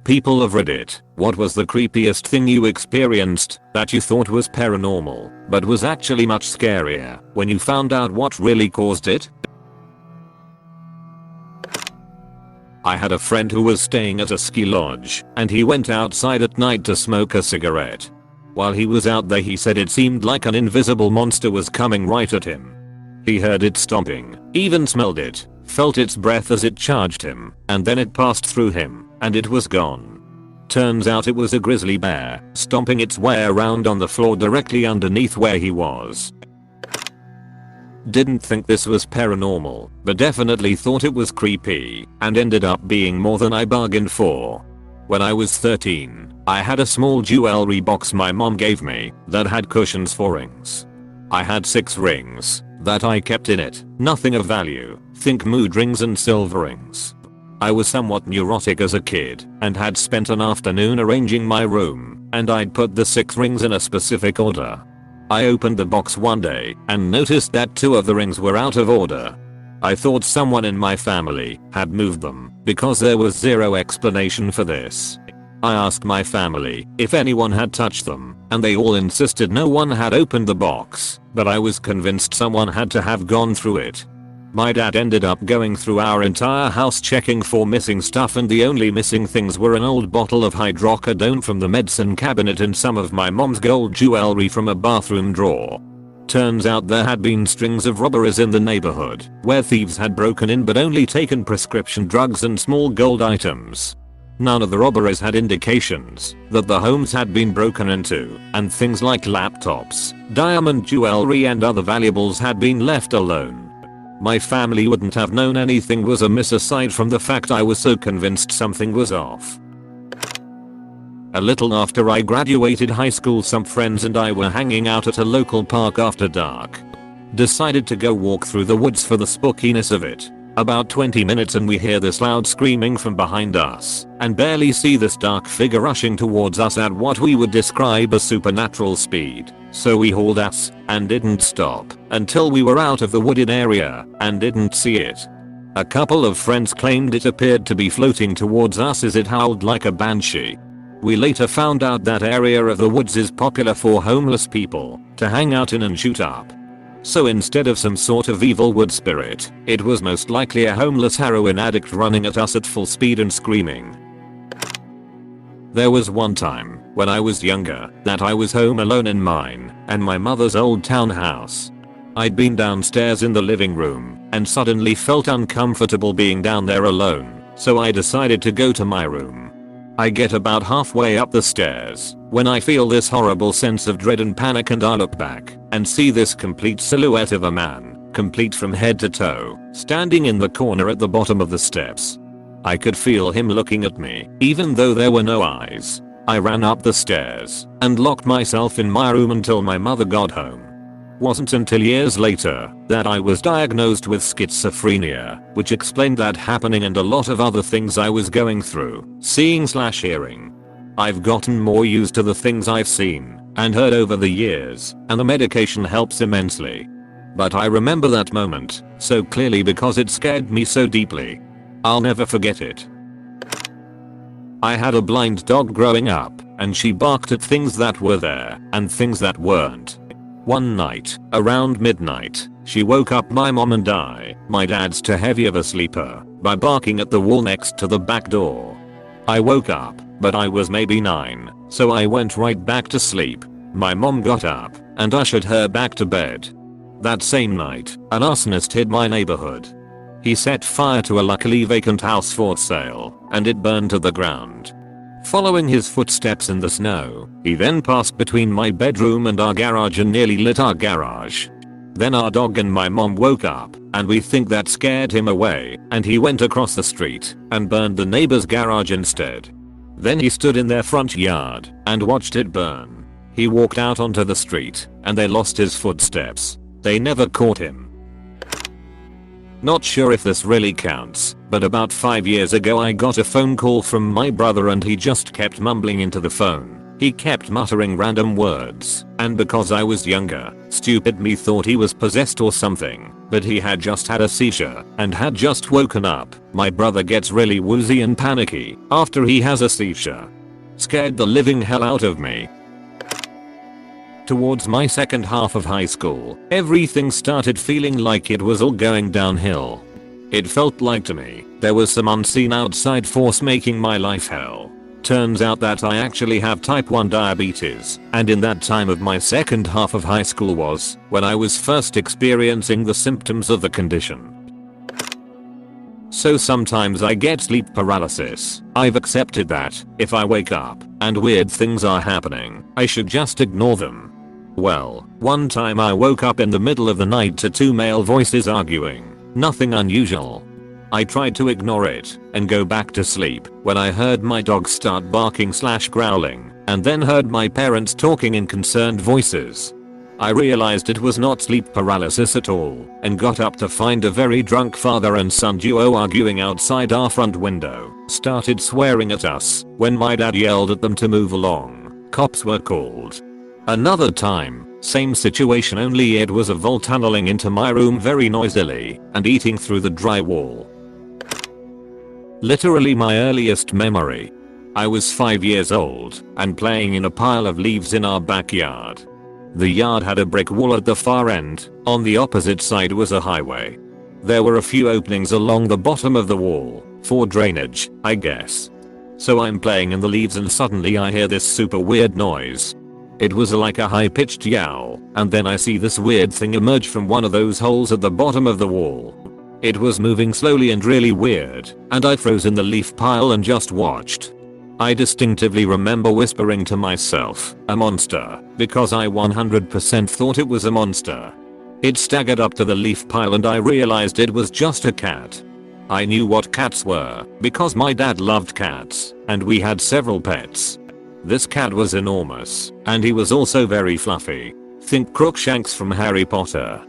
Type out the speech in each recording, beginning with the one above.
People of Reddit, what was the creepiest thing you experienced that you thought was paranormal, but was actually much scarier when you found out what really caused it? I had a friend who was staying at a ski lodge, and he went outside at night to smoke a cigarette. While he was out there, he said it seemed like an invisible monster was coming right at him. He heard it stomping, even smelled it, felt its breath as it charged him, and then it passed through him, and it was gone. Turns out it was a grizzly bear, stomping its way around on the floor directly underneath where he was. Didn't think this was paranormal, but definitely thought it was creepy, and ended up being more than I bargained for. When I was 13, I had a small jewelry box my mom gave me that had cushions for rings. I had 6 rings that I kept in it, nothing of value, think mood rings and silver rings. I was somewhat neurotic as a kid and had spent an afternoon arranging my room, and I'd put the 6 rings in a specific order. I opened the box one day and noticed that 2 of the rings were out of order. I thought someone in my family had moved them because there was zero explanation for this. I asked my family if anyone had touched them, and they all insisted no one had opened the box, but I was convinced someone had to have gone through it. My dad ended up going through our entire house checking for missing stuff, and the only missing things were an old bottle of hydrocodone from the medicine cabinet and some of my mom's gold jewelry from a bathroom drawer. Turns out there had been strings of robberies in the neighborhood where thieves had broken in but only taken prescription drugs and small gold items. None of the robberies had indications that the homes had been broken into, and things like laptops, diamond jewelry and other valuables had been left alone. My family wouldn't have known anything was amiss aside from the fact I was so convinced something was off. A little after I graduated high school, some friends and I were hanging out at a local park after dark. Decided to go walk through the woods for the spookiness of it. About 20 minutes and we hear this loud screaming from behind us, and barely see this dark figure rushing towards us at what we would describe as supernatural speed. So we hauled ass and didn't stop until we were out of the wooded area and didn't see it. A couple of friends claimed it appeared to be floating towards us as it howled like a banshee. We later found out that area of the woods is popular for homeless people to hang out in and shoot up. So instead of some sort of evil wood spirit, it was most likely a homeless heroin addict running at us at full speed and screaming. There was one time when I was younger that I was home alone in mine and my mother's old townhouse. I'd been downstairs in the living room and suddenly felt uncomfortable being down there alone, so I decided to go to my room. I get about halfway up the stairs when I feel this horrible sense of dread and panic, and I look back and see this complete silhouette of a man, complete from head to toe, standing in the corner at the bottom of the steps. I could feel him looking at me, even though there were no eyes. I ran up the stairs and locked myself in my room until my mother got home. Wasn't until years later that I was diagnosed with schizophrenia, which explained that happening and a lot of other things I was going through, seeing/hearing. I've gotten more used to the things I've seen and heard over the years, and the medication helps immensely. But I remember that moment so clearly because it scared me so deeply. I'll never forget it. I had a blind dog growing up, and she barked at things that were there and things that weren't. One night, around midnight, she woke up my mom and I, my dad's too heavy of a sleeper, by barking at the wall next to the back door. I woke up, but I was maybe 9, so I went right back to sleep. My mom got up and ushered her back to bed. That same night, an arsonist hit my neighborhood. He set fire to a luckily vacant house for sale, and it burned to the ground. Following his footsteps in the snow, he then passed between my bedroom and our garage and nearly lit our garage. Then our dog and my mom woke up, and we think that scared him away, and he went across the street and burned the neighbor's garage instead. Then he stood in their front yard and watched it burn. He walked out onto the street, and they lost his footsteps. They never caught him. Not sure if this really counts, but about 5 years ago I got a phone call from my brother and he just kept mumbling into the phone. He kept muttering random words, and because I was younger, stupid me thought he was possessed or something, but he had just had a seizure and had just woken up. My brother gets really woozy and panicky after he has a seizure. Scared the living hell out of me. Towards my second half of high school, everything started feeling like it was all going downhill. It felt like to me there was some unseen outside force making my life hell. Turns out that I actually have type 1 diabetes, and in that time of my second half of high school was when I was first experiencing the symptoms of the condition. So sometimes I get sleep paralysis. I've accepted that if I wake up and weird things are happening, I should just ignore them. Well, one time I woke up in the middle of the night to two male voices arguing. Nothing unusual. I tried to ignore it and go back to sleep when I heard my dog start barking/growling and then heard my parents talking in concerned voices. I realized it was not sleep paralysis at all and got up to find a very drunk father and son duo arguing outside our front window, started swearing at us when my dad yelled at them to move along. Cops were called. Another time, same situation, only it was a vole tunneling into my room very noisily and eating through the drywall. Literally my earliest memory. I was 5 years old and playing in a pile of leaves in our backyard. The yard had a brick wall at the far end, on the opposite side was a highway. There were a few openings along the bottom of the wall, for drainage, I guess. So I'm playing in the leaves and suddenly I hear this super weird noise. It was like a high-pitched yowl, and then I see this weird thing emerge from one of those holes at the bottom of the wall. It was moving slowly and really weird, and I froze in the leaf pile and just watched. I distinctively remember whispering to myself, "A monster," because I 100% thought it was a monster. It staggered up to the leaf pile and I realized it was just a cat. I knew what cats were, because my dad loved cats, and we had several pets. This cat was enormous, and he was also very fluffy. Think Crookshanks from Harry Potter.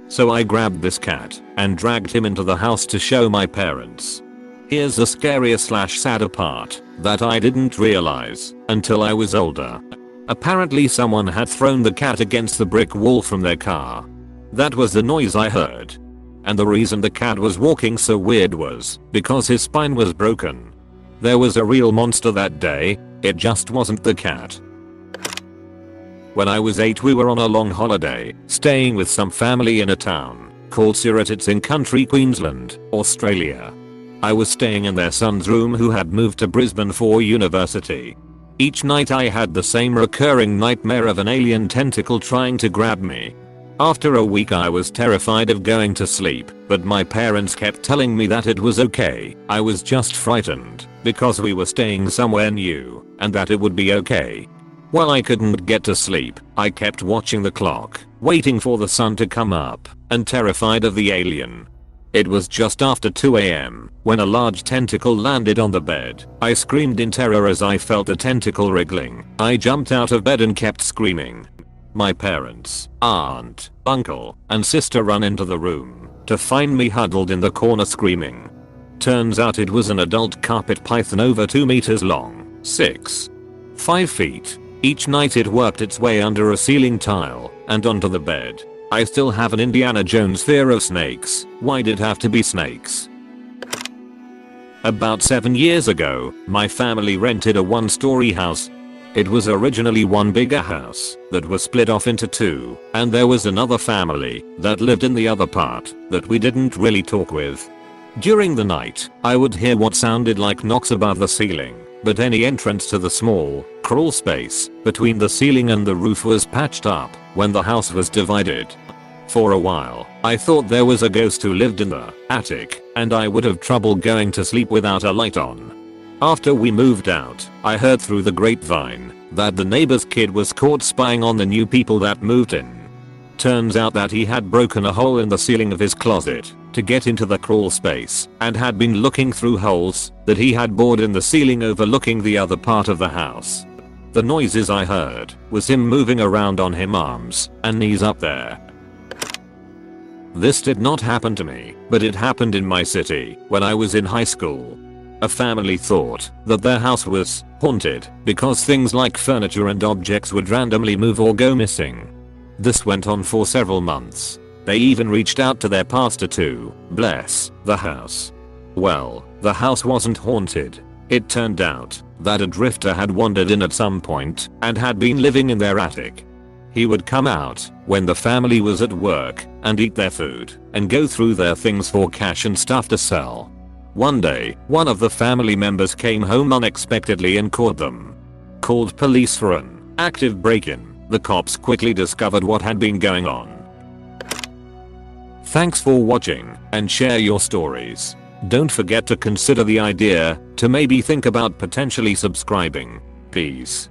So I grabbed this cat and dragged him into the house to show my parents. Here's the scarier/sadder part that I didn't realize until I was older. Apparently someone had thrown the cat against the brick wall from their car. That was the noise I heard. And the reason the cat was walking so weird was because his spine was broken. There was a real monster that day, it just wasn't the cat. When I was 8 we were on a long holiday, staying with some family in a town called Surrey. It's in country Queensland, Australia. I was staying in their son's room who had moved to Brisbane for university. Each night I had the same recurring nightmare of an alien tentacle trying to grab me. After a week I was terrified of going to sleep, but my parents kept telling me that it was okay, I was just frightened, because we were staying somewhere new, and that it would be okay. While I couldn't get to sleep, I kept watching the clock, waiting for the sun to come up, and terrified of the alien. It was just after 2 AM, when a large tentacle landed on the bed. I screamed in terror as I felt the tentacle wriggling. I jumped out of bed and kept screaming. My parents, aunt, uncle, and sister ran into the room to find me huddled in the corner screaming. Turns out it was an adult carpet python over 2 meters long, 5 feet. Each night it worked its way under a ceiling tile and onto the bed. I still have an Indiana Jones fear of snakes. Why'd it have to be snakes? About 7 years ago, my family rented a one-story house. It was originally one bigger house that was split off into two, and there was another family that lived in the other part that we didn't really talk with. During the night, I would hear what sounded like knocks above the ceiling, but any entrance to the small, crawl space between the ceiling and the roof was patched up when the house was divided. For a while, I thought there was a ghost who lived in the attic, and I would have trouble going to sleep without a light on. After we moved out, I heard through the grapevine that the neighbor's kid was caught spying on the new people that moved in. Turns out that he had broken a hole in the ceiling of his closet to get into the crawl space and had been looking through holes that he had bored in the ceiling overlooking the other part of the house. The noises I heard was him moving around on his arms and knees up there. This did not happen to me, but it happened in my city when I was in high school. A family thought that their house was haunted because things like furniture and objects would randomly move or go missing. This went on for several months. They even reached out to their pastor to bless the house. Well, the house wasn't haunted. It turned out that a drifter had wandered in at some point and had been living in their attic. He would come out when the family was at work and eat their food and go through their things for cash and stuff to sell. One day, one of the family members came home unexpectedly and caught them. Called police for an active break-in. The cops quickly discovered what had been going on. Thanks for watching and share your stories. Don't forget to consider the idea to maybe think about potentially subscribing. Peace.